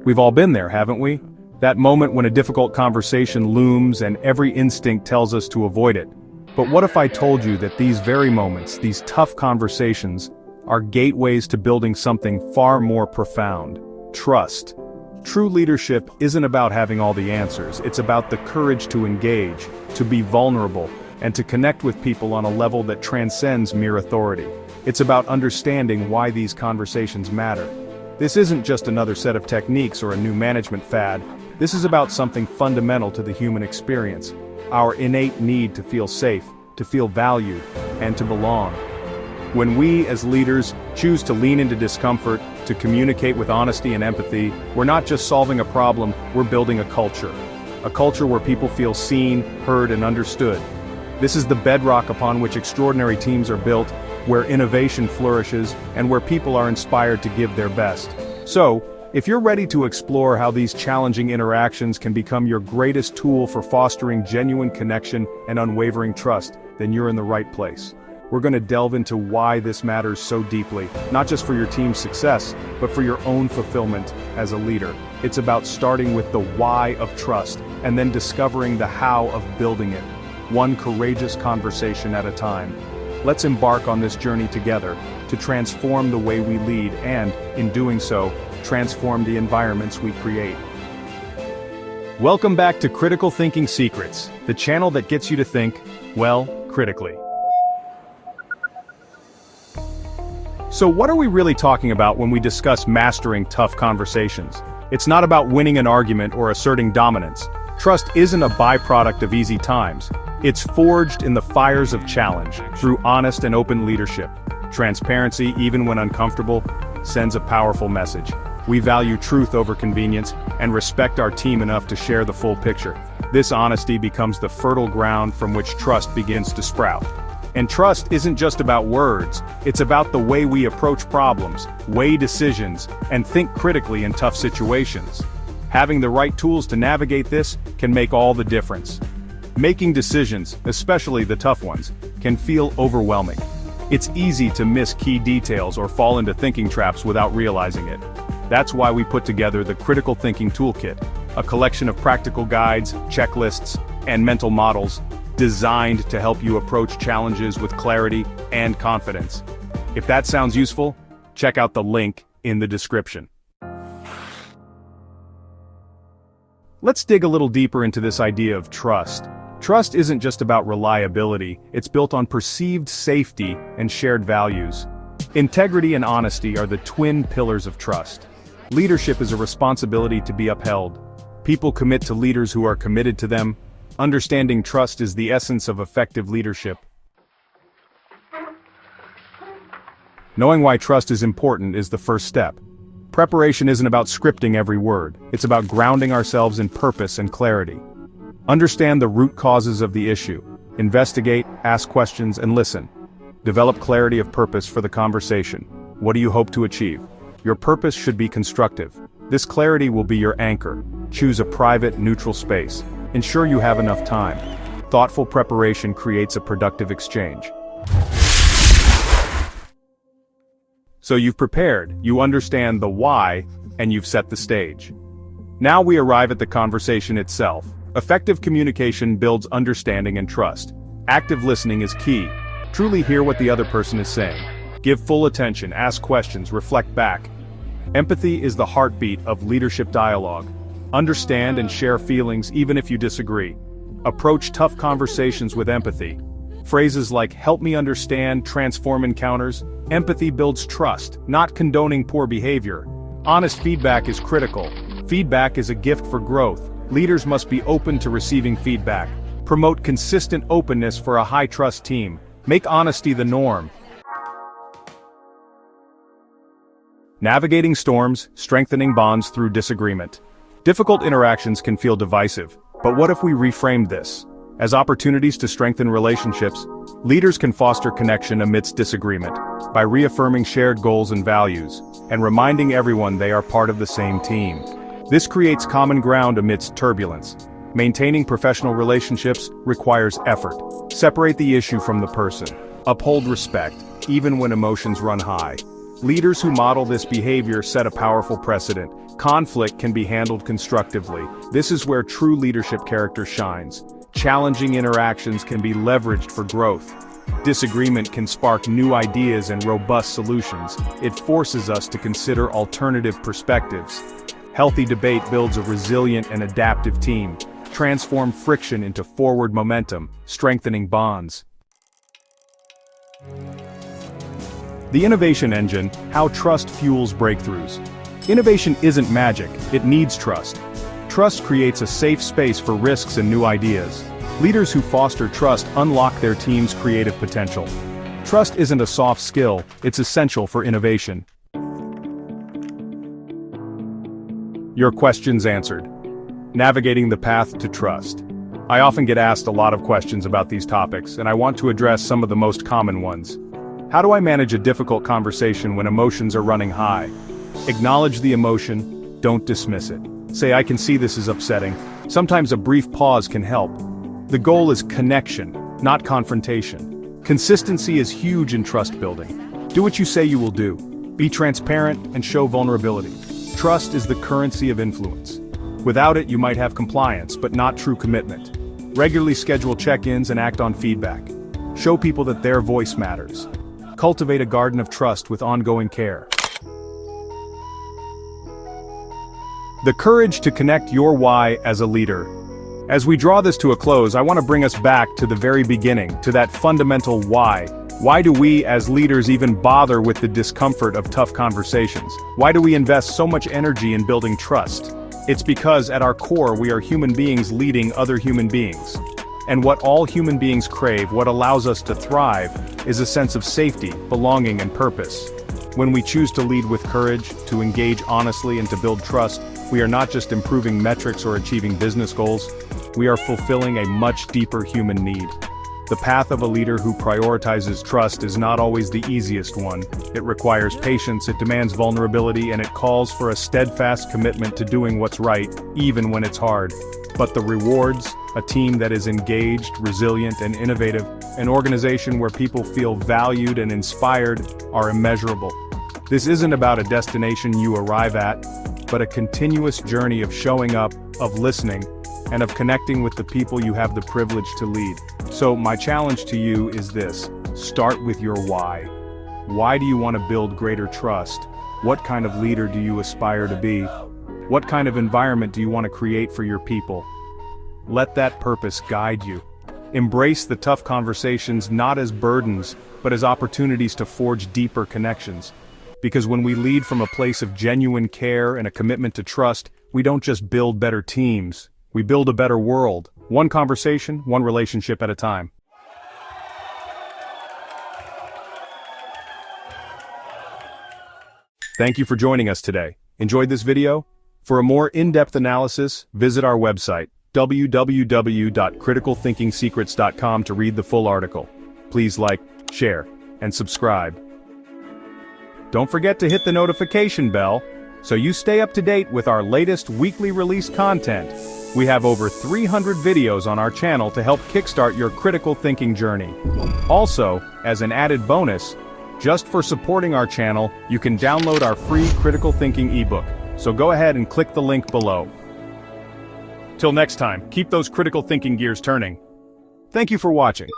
We've all been there, haven't we? That moment when a difficult conversation looms and every instinct tells us to avoid it. But what if I told you that these very moments, these tough conversations, are gateways to building something far more profound? Trust. True leadership isn't about having all the answers, it's about the courage to engage, to be vulnerable, and to connect with people on a level that transcends mere authority. It's about understanding why these conversations matter. This isn't just another set of techniques or a new management fad. This is about something fundamental to the human experience, our innate need to feel safe, to feel valued, and to belong. When we, as leaders, choose to lean into discomfort, to communicate with honesty and empathy, we're not just solving a problem, we're building a culture. A culture where people feel seen, heard, and understood. This is the bedrock upon which extraordinary teams are built, where innovation flourishes, and where people are inspired to give their best. So, if you're ready to explore how these challenging interactions can become your greatest tool for fostering genuine connection and unwavering trust, then you're in the right place. We're going to delve into why this matters so deeply, not just for your team's success, but for your own fulfillment as a leader. It's about starting with the why of trust, and then discovering the how of building it, one courageous conversation at a time. Let's embark on this journey together, to transform the way we lead and, in doing so, transform the environments we create. Welcome back to Critical Thinking Secrets, the channel that gets you to think, well, critically. So what are we really talking about when we discuss mastering tough conversations? It's not about winning an argument or asserting dominance. Trust isn't a byproduct of easy times. It's forged in the fires of challenge, through honest and open leadership. Transparency, even when uncomfortable, sends a powerful message. We value truth over convenience, and respect our team enough to share the full picture. This honesty becomes the fertile ground from which trust begins to sprout. And trust isn't just about words, it's about the way we approach problems, weigh decisions, and think critically in tough situations. Having the right tools to navigate this can make all the difference. Making decisions, especially the tough ones, can feel overwhelming. It's easy to miss key details or fall into thinking traps without realizing it. That's why we put together the Critical Thinking Toolkit, a collection of practical guides, checklists, and mental models designed to help you approach challenges with clarity and confidence. If that sounds useful, check out the link in the description. Let's dig a little deeper into this idea of trust. Trust isn't just about reliability, it's built on perceived safety and shared values. Integrity and honesty are the twin pillars of trust. Leadership is a responsibility to be upheld. People commit to leaders who are committed to them. Understanding trust is the essence of effective leadership. Knowing why trust is important is the first step. Preparation isn't about scripting every word, it's about grounding ourselves in purpose and clarity. Understand the root causes of the issue. Investigate, ask questions, and listen. Develop clarity of purpose for the conversation. What do you hope to achieve? Your purpose should be constructive. This clarity will be your anchor. Choose a private, neutral space. Ensure you have enough time. Thoughtful preparation creates a productive exchange. So you've prepared, you understand the why, and you've set the stage. Now we arrive at the conversation itself. Effective communication builds understanding and trust. Active listening is key. Truly hear what the other person is saying. Give full attention, ask questions, reflect back. Empathy is the heartbeat of leadership dialogue. Understand and share feelings even if you disagree. Approach tough conversations with empathy. Phrases like "help me understand" transform encounters. Empathy builds trust, not condoning poor behavior. Honest feedback is critical. Feedback is a gift for growth. Leaders must be open to receiving feedback. Promote consistent openness for a high-trust team. Make honesty the norm. Navigating storms, strengthening bonds through disagreement. Difficult interactions can feel divisive, but what if we reframed this? As opportunities to strengthen relationships, leaders can foster connection amidst disagreement by reaffirming shared goals and values, and reminding everyone they are part of the same team. This creates common ground amidst turbulence. Maintaining professional relationships requires effort. Separate the issue from the person. Uphold respect, even when emotions run high. Leaders who model this behavior set a powerful precedent. Conflict can be handled constructively. This is where true leadership character shines. Challenging interactions can be leveraged for growth. Disagreement can spark new ideas and robust solutions. It forces us to consider alternative perspectives. Healthy debate builds a resilient and adaptive team. Transform friction into forward momentum, strengthening bonds. The innovation engine, how trust fuels breakthroughs. Innovation isn't magic, it needs trust. Trust creates a safe space for risks and new ideas. Leaders who foster trust unlock their team's creative potential. Trust isn't a soft skill, it's essential for innovation. Your questions answered. Navigating the path to trust. I often get asked a lot of questions about these topics, and I want to address some of the most common ones. How do I manage a difficult conversation when emotions are running high? Acknowledge the emotion, don't dismiss it. Say, I can see this is upsetting. Sometimes a brief pause can help. The goal is connection, not confrontation. Consistency is huge in trust building. Do what you say you will do. Be transparent and show vulnerability. Trust is the currency of influence. Without it, you might have compliance, but not true commitment. Regularly schedule check-ins and act on feedback. Show people that their voice matters. Cultivate a garden of trust with ongoing care. The courage to connect your why as a leader. As we draw this to a close, I want to bring us back to the very beginning, to that fundamental why. Why do we as leaders even bother with the discomfort of tough conversations? Why do we invest so much energy in building trust? It's because at our core we are human beings leading other human beings. And what all human beings crave, what allows us to thrive, is a sense of safety, belonging, and purpose. When we choose to lead with courage, to engage honestly, and to build trust, we are not just improving metrics or achieving business goals, we are fulfilling a much deeper human need. The path of a leader who prioritizes trust is not always the easiest one. It requires patience, it demands vulnerability, and it calls for a steadfast commitment to doing what's right, even when it's hard. But the rewards, a team that is engaged, resilient, and innovative, an organization where people feel valued and inspired, are immeasurable. This isn't about a destination you arrive at, but a continuous journey of showing up, of listening, and of connecting with the people you have the privilege to lead. So my challenge to you is this: start with your why. Why do you want to build greater trust? What kind of leader do you aspire to be? What kind of environment do you want to create for your people? Let that purpose guide you. Embrace the tough conversations not as burdens, but as opportunities to forge deeper connections. Because when we lead from a place of genuine care and a commitment to trust, we don't just build better teams, we build a better world. One conversation, one relationship at a time. Thank you for joining us today. Enjoyed this video? For a more in-depth analysis, visit our website, www.criticalthinkingsecrets.com, to read the full article. Please like, share, and subscribe. Don't forget to hit the notification bell so you stay up to date with our latest weekly release content. We have over 300 videos on our channel to help kickstart your critical thinking journey. Also, as an added bonus, just for supporting our channel, you can download our free critical thinking ebook. So go ahead and click the link below. Till next time, keep those critical thinking gears turning. Thank you for watching.